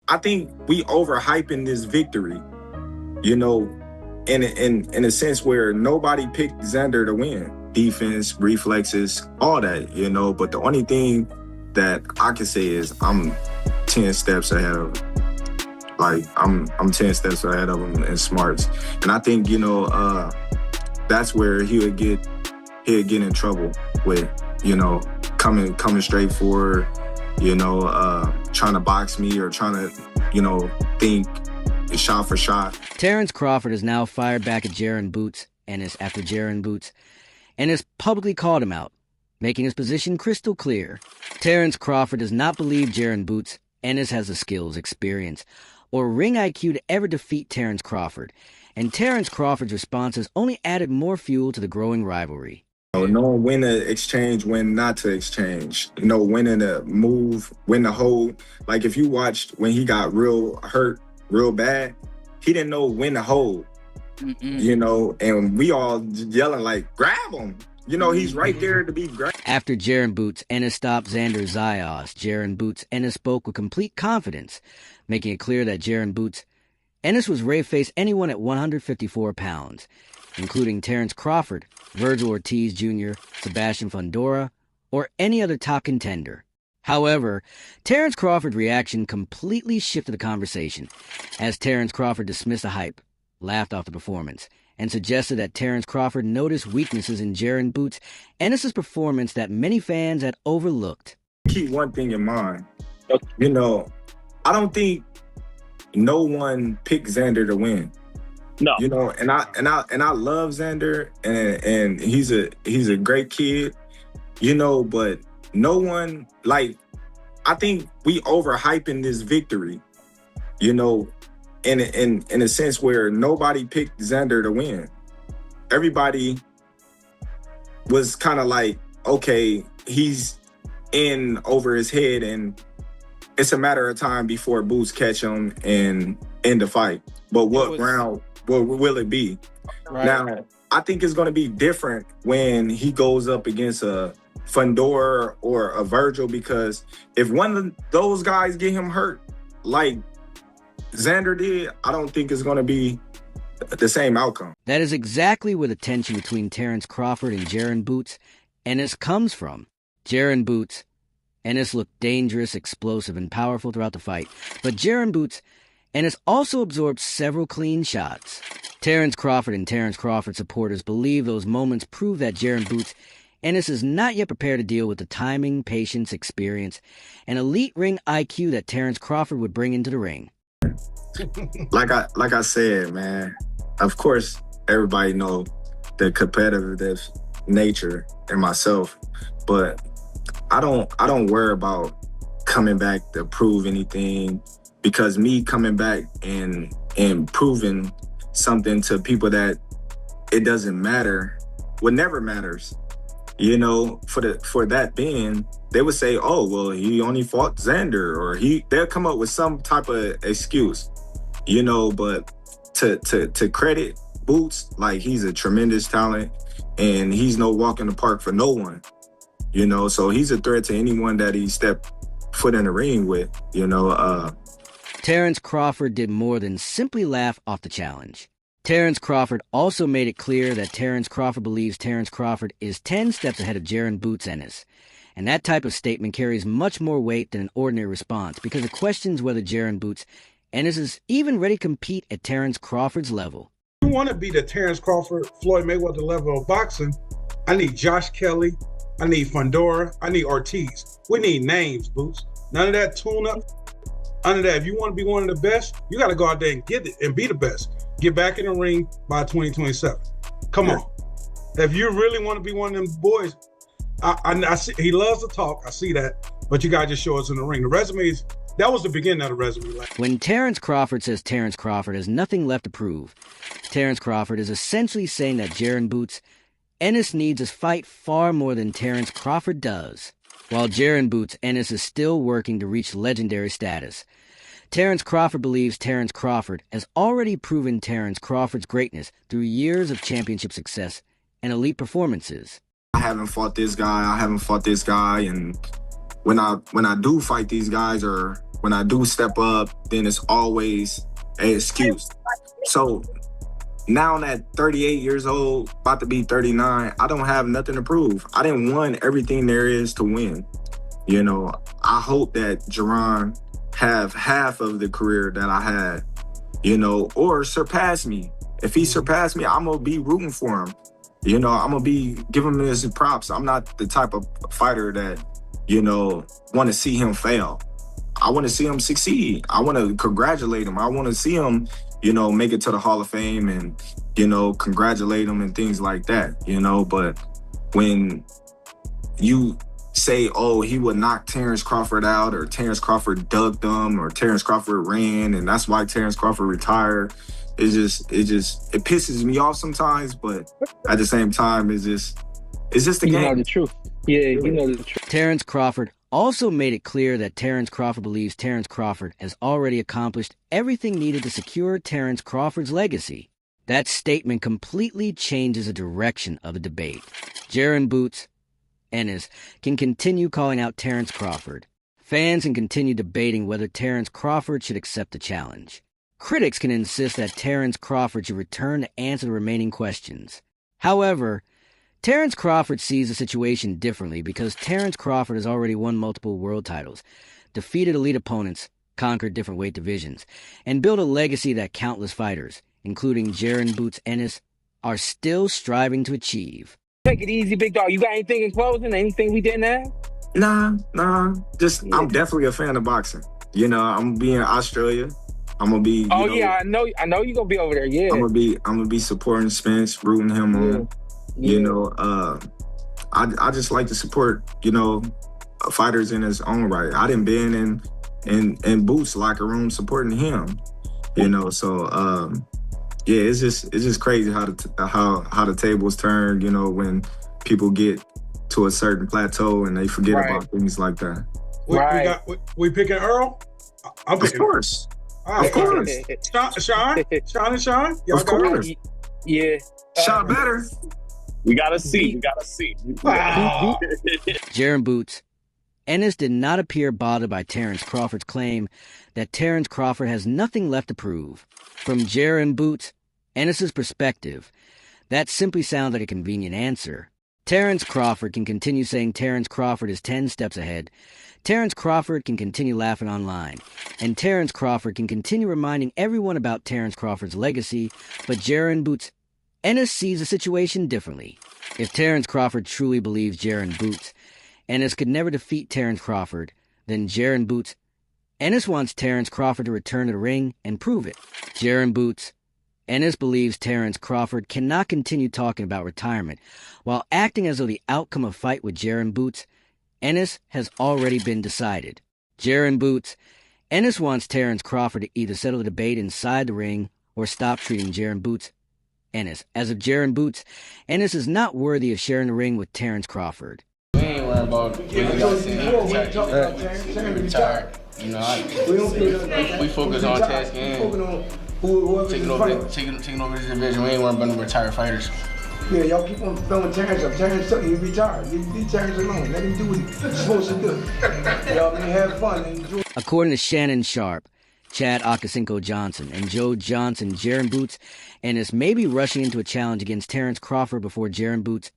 I think we overhyping this victory, you know, in a sense where nobody picked Xander to win. Defense, reflexes, all that, you know. But the only thing that I can say is I'm 10 steps ahead of him. Like I'm 10 steps ahead of him in smarts. And I think, that's where he'll get in trouble with, coming straight forward, trying to box me or trying to, think shot for shot. Terence Crawford has now fired back at Jaron Ennis after Jaron Ennis publicly called him out, making his position crystal clear. Terence Crawford does not believe Jaron Ennis has the skills, experience, or ring IQ to ever defeat Terence Crawford, and Terence Crawford's responses only added more fuel to the growing rivalry. Knowing when to exchange, when not to exchange. When to move, when to hold. Like if you watched when he got real hurt, real bad, he didn't know when to hold. And we all yelling like, grab him. He's right there to be grabbed. After Jaron Ennis stopped Xander Zayas, Jaron Ennis spoke with complete confidence, making it clear that Jaron Ennis was ready to face anyone at 154 pounds, including Terence Crawford, Virgil Ortiz Jr., Sebastian Fundora, or any other top contender. However, Terence Crawford's reaction completely shifted the conversation, as Terence Crawford dismissed the hype, laughed off the performance, and suggested that Terence Crawford noticed weaknesses in Jaron Ennis' performance that many fans had overlooked. Keep one thing in mind. I don't think no one picked Xander to win. No. And I love Xander and he's a great kid, but no one, like, I think we overhyping this victory, in a sense where nobody picked Xander to win. Everybody was kind of like, okay, he's in over his head and it's a matter of time before Boots catch him and end the fight. But what round will it be? Right. Now, I think it's going to be different when he goes up against a Fundora or a Virgil, because if one of those guys get him hurt like Xander did, I don't think it's going to be the same outcome. That is exactly where the tension between Terence Crawford and Jaron Ennis comes from. Jaron Ennis looked dangerous, explosive, and powerful throughout the fight, but Jaron Ennis also absorbed several clean shots. Terence Crawford and Terence Crawford supporters believe those moments prove that Jaron Ennis is not yet prepared to deal with the timing, patience, experience, and elite ring IQ that Terence Crawford would bring into the ring. Like I said, man, of course, everybody know the competitive nature in myself, but I don't worry about coming back to prove anything, because me coming back and proving something to people that it doesn't matter, what never matters. For that being, they would say, oh, well, he only fought Xander, or they'll come up with some type of excuse, but to credit Boots, like, he's a tremendous talent and he's no walk in the park for no one, so he's a threat to anyone that he stepped foot in the ring with, Terence Crawford did more than simply laugh off the challenge. Terence Crawford also made it clear that Terence Crawford believes Terence Crawford is 10 steps ahead of Jaron Ennis. And that type of statement carries much more weight than an ordinary response, because it questions whether Jaron Ennis is even ready to compete at Terence Crawford's level. If you want to be the Terence Crawford, Floyd Mayweather level of boxing, I need Josh Kelly, I need Fundora, I need Ortiz. We need names, Boots. None of that tune-up. None of that. If you want to be one of the best, you got to go out there and get it and be the best. Get back in the ring by 2027. Come on. If you really want to be one of them boys, I see he loves to talk. I see that. But you got to just show us in the ring. The resumes, that was the beginning of the resume. When Terence Crawford says Terence Crawford has nothing left to prove, Terence Crawford is essentially saying that Jaron Ennis needs to fight far more than Terence Crawford does. While Jaron Ennis is still working to reach legendary status, Terence Crawford believes Terence Crawford has already proven Terence Crawford's greatness through years of championship success and elite performances. I haven't fought this guy, and when I do fight these guys or when I do step up, then it's always an excuse. So now I'm at 38 years old, about to be 39, I don't have nothing to prove. I didn't win everything there is to win. You know, I hope that Jaron have half of the career that I had, you know, or surpass me. If he surpassed me, I'm gonna be rooting for him. You know, I'm gonna be giving him his props. I'm not the type of fighter that, you know, want to see him fail. I want to see him succeed. I want to congratulate him. I want to see him, you know, make it to the Hall of Fame and, you know, congratulate him and things like that, you know. But when you say, oh, he would knock Terence Crawford out, or Terence Crawford ducked him, or Terence Crawford ran, and that's why Terence Crawford retired, it pisses me off sometimes, but at the same time, it's just the game. You know the truth. Yeah, you know the truth. Terence Crawford also made it clear that Terence Crawford believes Terence Crawford has already accomplished everything needed to secure Terence Crawford's legacy. That statement completely changes the direction of the debate. Jaron Boots Ennis can continue calling out Terence Crawford. Fans can continue debating whether Terence Crawford should accept the challenge. Critics can insist that Terence Crawford should return to answer the remaining questions. However, Terence Crawford sees the situation differently because Terence Crawford has already won multiple world titles, defeated elite opponents, conquered different weight divisions, and built a legacy that countless fighters, including Jaron Boots Ennis, are still striving to achieve. Take it easy, big dog. You got anything in closing? Anything we didn't have? Nah. Just, yeah. I'm definitely a fan of boxing. You know, I'm gonna be in Australia. I'm gonna be. I know you're gonna be over there. Yeah. I'm gonna be supporting Spence, rooting him on. Yeah. You know, I just like to support, you know, fighters in his own right. I done been in Boots' locker room supporting him. You know, so yeah, it's just crazy how the tables turn. You know, when people get to a certain plateau and they forget about things like that. We picking Earl? I'm picking. Of course. Of course. Sean and Sean? Y'all of course. Yeah. Sean better. We gotta see. Wow. Jaron Boots Ennis did not appear bothered by Terence Crawford's claim that Terence Crawford has nothing left to prove. From Jaron Boots Ennis's perspective, that simply sounds like a convenient answer. Terence Crawford can continue saying Terence Crawford is 10 steps ahead. Terence Crawford can continue laughing online. And Terence Crawford can continue reminding everyone about Terence Crawford's legacy, but Jaron Boots Ennis sees the situation differently. If Terence Crawford truly believes Jaron Boots Ennis could never defeat Terence Crawford, then Jaron Boots Ennis wants Terence Crawford to return to the ring and prove it. Jaron Boots Ennis believes Terence Crawford cannot continue talking about retirement while acting as though the outcome of fight with Jaron Boots Ennis has already been decided. Jaron Boots Ennis wants Terence Crawford to either settle the debate inside the ring or stop treating Jaron Boots Ennis as if Jaron Boots Ennis is not worthy of sharing the ring with Terence Crawford. We ain't worried about retired. You know, we focus on tasking and taking over this division. We ain't worried about no retired fighters. Yeah, y'all keep on throwing Terence up. Terence up, he's retired. Leave Terence alone. Let him do what he's supposed to do. Y'all may have fun and enjoy. According to Shannon Sharp, Chad Akasinko Johnson, and Joe Johnson, Jaron Boots Ennis may be rushing into a challenge against Terence Crawford before Jaron Boots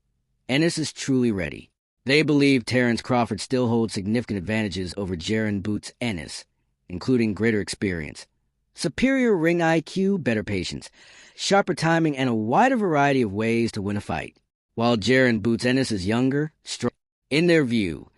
Ennis is truly ready. They believe Terence Crawford still holds significant advantages over Jaron Boots Ennis, including greater experience, superior ring IQ, better patience, sharper timing, and a wider variety of ways to win a fight. While Jaron Boots Ennis is younger, stronger. In their view,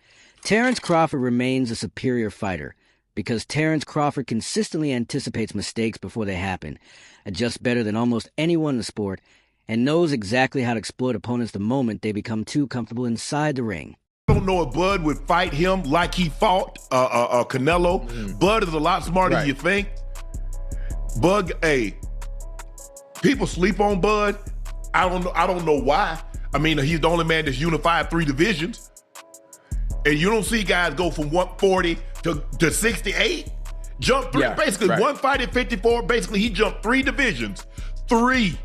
Terence Crawford remains a superior fighter because Terence Crawford consistently anticipates mistakes before they happen, adjusts better than almost anyone in the sport, and knows exactly how to exploit opponents the moment they become too comfortable inside the ring. I don't know if Bud would fight him like he fought Canelo. Bud is a lot smarter than you think. Bud, people sleep on Bud. I don't know why. I mean, he's the only man that's unified 3 divisions. And you don't see guys go from 140 to 68. Jump 3, basically one fight at 54. Basically, he jumped 3 divisions. 3.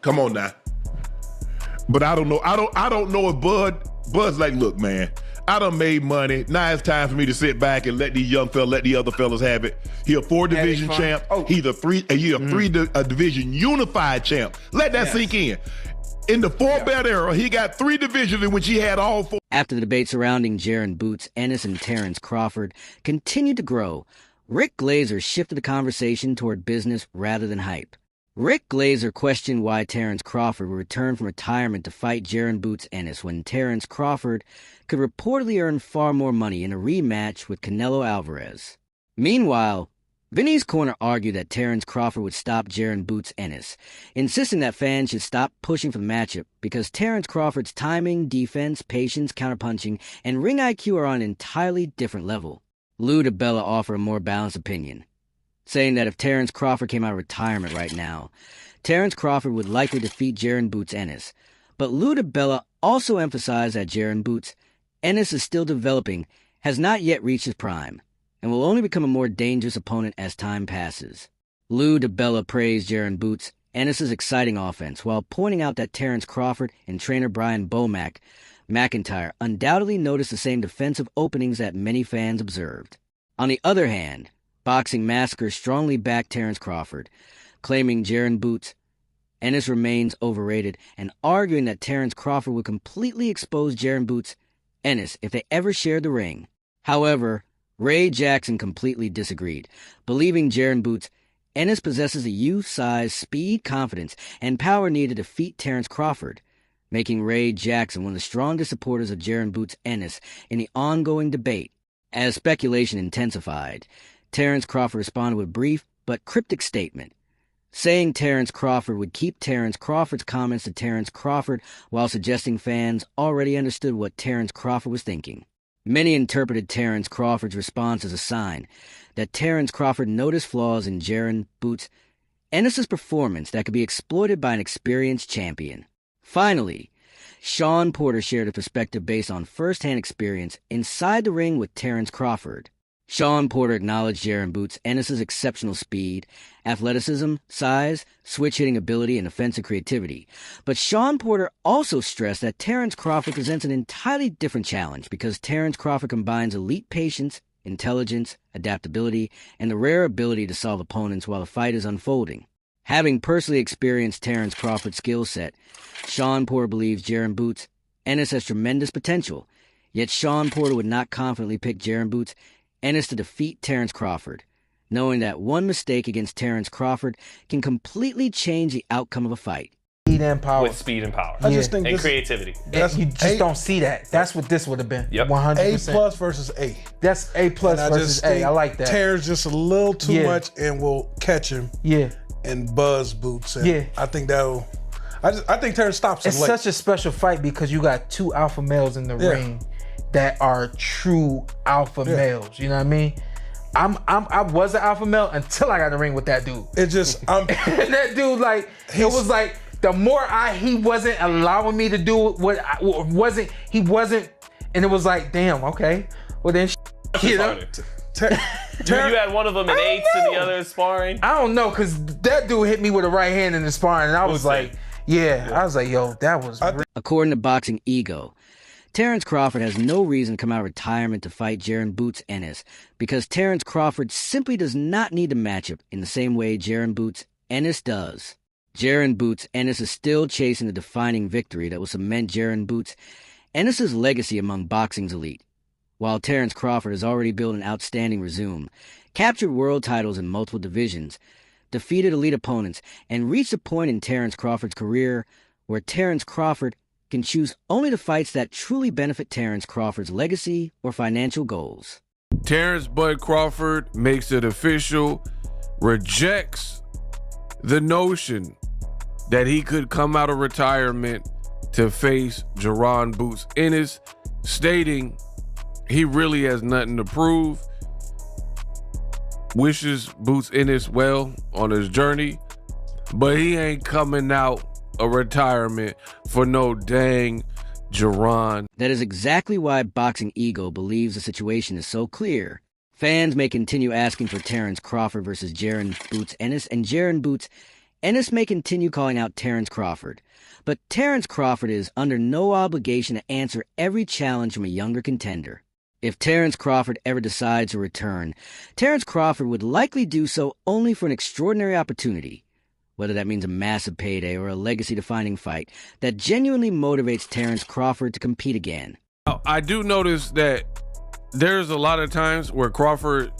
Come on now. But I don't know. I don't know if Bud's like, look, man, I done made money. Now it's time for me to sit back and let these young fellas, let the other fellas have it. He a 4-division champ. He's a three-division unified champ. Let that sink in. In the 4-belt era, he got 3 divisions in which he had all 4. After the debate surrounding Jaron Boots Ennis and Terence Crawford continued to grow, Rick Glazer shifted the conversation toward business rather than hype. Rick Glazer questioned why Terence Crawford would return from retirement to fight Jaron Boots Ennis when Terence Crawford could reportedly earn far more money in a rematch with Canelo Alvarez. Meanwhile, Vinny's Corner argued that Terence Crawford would stop Jaron Boots Ennis, insisting that fans should stop pushing for the matchup because Terence Crawford's timing, defense, patience, counterpunching, and ring IQ are on an entirely different level. Lou DiBella offered a more balanced opinion, saying that if Terence Crawford came out of retirement right now, Terence Crawford would likely defeat Jaron Boots Ennis. But Lou DiBella also emphasized that Jaron Boots Ennis is still developing, has not yet reached his prime, and will only become a more dangerous opponent as time passes. Lou DiBella praised Jaron Boots Ennis' exciting offense while pointing out that Terence Crawford and trainer Brian McIntyre undoubtedly noticed the same defensive openings that many fans observed. On the other hand, Boxing Massacre strongly backed Terence Crawford, claiming Jaron Boots Ennis remains overrated and arguing that Terence Crawford would completely expose Jaron Boots Ennis if they ever shared the ring. However, Ray Jackson completely disagreed, believing Jaron Boots Ennis possesses the youth-sized speed, confidence, and power needed to defeat Terence Crawford, making Ray Jackson one of the strongest supporters of Jaron Boots Ennis in the ongoing debate. As speculation intensified, Terence Crawford responded with a brief but cryptic statement, saying Terence Crawford would keep Terence Crawford's comments to Terence Crawford while suggesting fans already understood what Terence Crawford was thinking. Many interpreted Terence Crawford's response as a sign that Terence Crawford noticed flaws in Jaron Boots Ennis' performance that could be exploited by an experienced champion. Finally, Sean Porter shared a perspective based on first-hand experience inside the ring with Terence Crawford. Sean Porter acknowledged Jaron Boots Ennis' exceptional speed, athleticism, size, switch-hitting ability, and offensive creativity. But Sean Porter also stressed that Terence Crawford presents an entirely different challenge because Terence Crawford combines elite patience, intelligence, adaptability, and the rare ability to solve opponents while the fight is unfolding. Having personally experienced Terence Crawford's skill set, Sean Porter believes Jaron Boots Ennis has tremendous potential, yet Sean Porter would not confidently pick Jaron Boots Ennis to defeat Terence Crawford, knowing that one mistake against Terence Crawford can completely change the outcome of a fight. Speed and power. With speed and power. I just think and creativity. You just don't see that. That's what this would have been. Yep. 100%. A plus versus A. That's A plus versus A. I like that. Terrence just a little too much and will catch him. Yeah. And buzz Boots. And I think that'll. I think Terrence stops him It's late. such a special fight because you got 2 alpha males in the ring that are true alpha males. You know what I mean? I was an alpha male until I got in the ring with that dude. It just that dude, like, it was like the more he wasn't allowing me to do what he wasn't, and it was like, damn, okay, well then, you know. You had one of them in 8s and the other in sparring? I don't know, because that dude hit me with a right hand in the sparring, and I was like, I was like, yo, that was According to Boxing Ego, Terence Crawford has no reason to come out of retirement to fight Jaron Boots Ennis because Terence Crawford simply does not need the matchup in the same way Jaron Boots Ennis does. Jaron Boots Ennis is still chasing the defining victory that will cement Jaron Boots Ennis' legacy among boxing's elite, while Terence Crawford has already built an outstanding resume, captured world titles in multiple divisions, defeated elite opponents, and reached a point in Terence Crawford's career where Terence Crawford can choose only the fights that truly benefit Terence Crawford's legacy or financial goals. Terence Bud Crawford makes it official, rejects the notion that he could come out of retirement to face Jaron Boots Ennis, stating he really has nothing to prove, wishes Boots Ennis well on his journey, but he ain't coming out of retirement for no dang Jaron. That is exactly why Boxing Ego believes the situation is so clear. Fans may continue asking for Terence Crawford versus Jaron Boots Ennis, and Jaron Boots Ennis may continue calling out Terence Crawford. But Terence Crawford is under no obligation to answer every challenge from a younger contender. If Terence Crawford ever decides to return, Terence Crawford would likely do so only for an extraordinary opportunity, whether that means a massive payday or a legacy-defining fight that genuinely motivates Terence Crawford to compete again. I do notice that there's a lot of times where Crawford,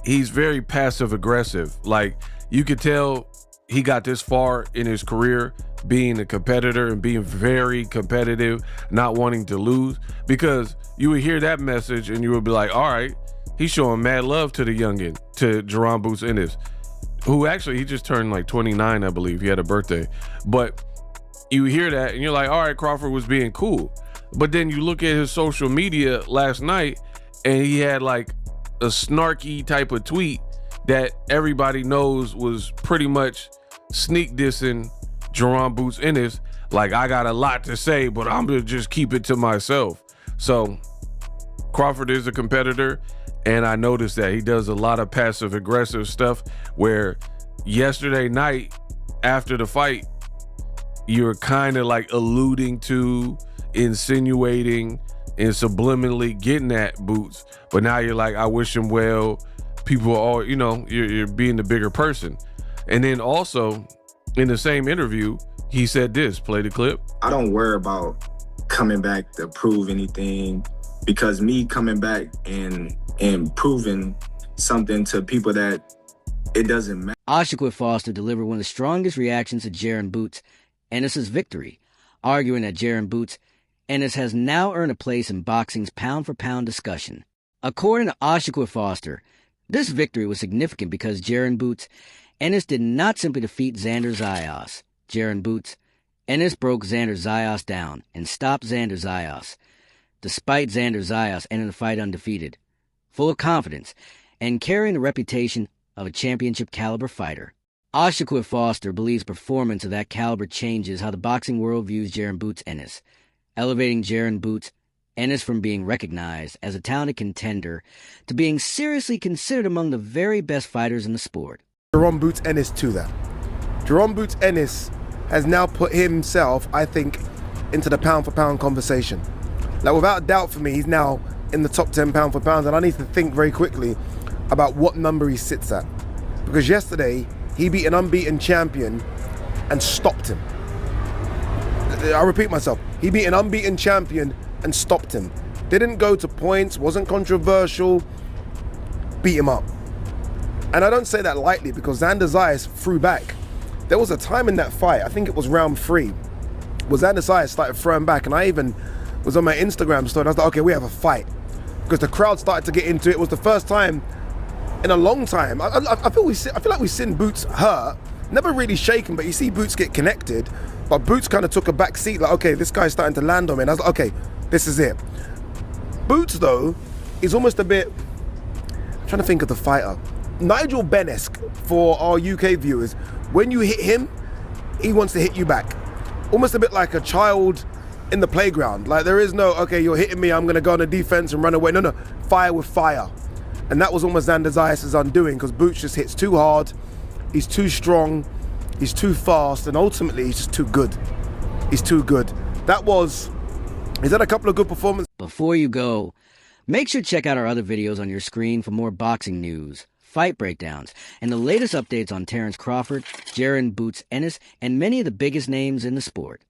he's very passive-aggressive. Like, you could tell he got this far in his career being a competitor and being very competitive, not wanting to lose, because you would hear that message and you would be like, all right, he's showing mad love to the youngin, to Jaron Boots Ennis, who actually, he just turned like 29, I believe. He had a birthday. But you hear that and you're like, all right, Crawford was being cool. But then you look at his social media last night and he had like a snarky type of tweet that everybody knows was pretty much sneak dissing Jaron Boots Ennis. Like, I got a lot to say, but I'm gonna just keep it to myself. So Crawford is a competitor, and I noticed that he does a lot of passive aggressive stuff where yesterday night after the fight, you're kind of like alluding to, insinuating, and subliminally getting at Boots, but now you're like, I wish him well. People are all, you're being the bigger person. And then also in the same interview, he said this, play the clip. I don't worry about coming back to prove anything, because me coming back and proving something to people that it doesn't matter. Oshaquith Foster delivered one of the strongest reactions to Jaron Boots Ennis' victory, arguing that Jaron Boots Ennis has now earned a place in boxing's pound-for-pound discussion. According to Oshaquith Foster, this victory was significant because Jaron Boots Ennis did not simply defeat Xander Zayas. Jaron Boots Ennis broke Xander Zayas down and stopped Xander Zayas, despite Xander Zayas ending the fight undefeated, full of confidence, and carrying the reputation of a championship-caliber fighter. Oshaquith Foster believes performance of that caliber changes how the boxing world views Jaron Boots Ennis, elevating Jaron Boots Ennis from being recognized as a talented contender to being seriously considered among the very best fighters in the sport. Jaron Boots Ennis to that. Jaron Boots Ennis has now put himself, I think, into the pound-for-pound conversation. Like, without doubt for me, he's now in the top 10 pound-for-pounds, and I need to think very quickly about what number he sits at. Because yesterday, he beat an unbeaten champion and stopped him. I repeat myself, he beat an unbeaten champion and stopped him. Didn't go to points, wasn't controversial, beat him up. And I don't say that lightly, because Xander Zayas threw back. There was a time in that fight, I think it was round 3, where Xander Zayas started throwing back, and I even was on my Instagram story, and I was like, okay, we have a fight. Because the crowd started to get into it. It was the first time in a long time. I feel like we've seen Boots hurt, never really shaken, but you see Boots get connected, but Boots kind of took a back seat, like, okay, this guy's starting to land on me, and I was like, okay, this is it. Boots, though, is almost a bit, I'm trying to think of the fighter, Nigel Benn-esque for our UK viewers. When you hit him, he wants to hit you back. Almost a bit like a child in the playground. Like, there is no, okay, you're hitting me, I'm going to go on the defense and run away. No, fire with fire. And that was almost Xander Zayas' undoing, because Boots just hits too hard, he's too strong, he's too fast, and ultimately he's just too good. He's too good. He's had a couple of good performances. Before you go, make sure to check out our other videos on your screen for more boxing news, fight breakdowns, and the latest updates on Terence Crawford, Jaron Boots Ennis, and many of the biggest names in the sport.